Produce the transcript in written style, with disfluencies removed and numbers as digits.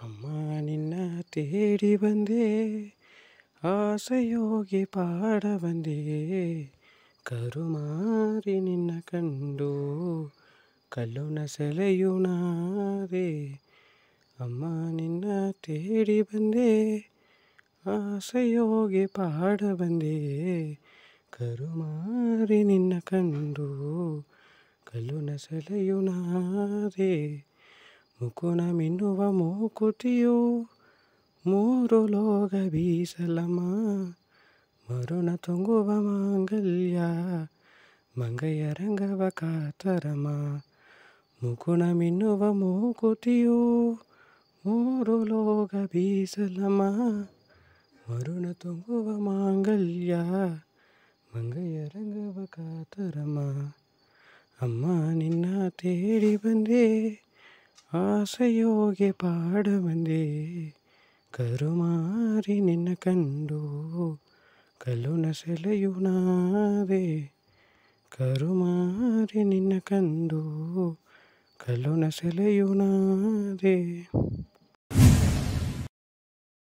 ಅಮ್ಮ ನಿನ್ನ ತೇಡಿ ಬಂದೆ, ಆಸೆಯೋಗಿ ಪಾಡ ಬಂದೆ, ಕರುಮಾರಿ ನಿನ್ನ ಕಂಡು ಕಲ್ಲುನ ಸೆಳೆಯುಣಾದೆ. ಅಮ್ಮ ನಿನ್ನ ತೇಡಿ ಬಂದೆ, ಆಸೆಯೋಗಿ ಪಾಡ ಬಂದೆ, ಕರುಮಾರಿ ನಿನ್ನ ಕಂಡು ಕಲ್ಲುನ ಸೆಳೆಯುಣಾದೆ. ಮುಕುನ ಮಿನ್ನುವ ಮೂಕುತಿಯು ಮೂರು ಲೋಕ ಬೀಸಲಮ್ಮ, ಮರುಣ ತುಂಗುವ ಮಾಂಗಲ್ಯ ಮಂಗಯ್ಯ ರಂಗವ ಕಾತರಮ್ಮ. ಮುಕುನ ಮಿನ್ನುವ ಮೂಕುತಿಯು ಮೂರು ಲೋಕ ಬೀಸಲಮ್ಮ, ಮರುಣ ತುಂಗುವ ಮಾಂಗಲ್ಯ ಮಂಗಯ್ಯ ರಂಗವ ಕಾತರಮ್ಮ. ಅಮ್ಮ ನಿನ್ನ ತೇಡಿ ಬಂದೆ, ಆಸೆಯೋಗಿ ಪಾಡ ಬಂದೆ, ಕರುಮಾರಿ ನಿನ್ನ ಕಂಡು ಕಲ್ಲುನ ಸೆಳೆಯುಣಾದೆ. ಕರುಮಾರಿ ನಿನ್ನ ಕಂಡು ಕಲ್ಲುನ ಸೆಳೆಯುಣಾದೆ.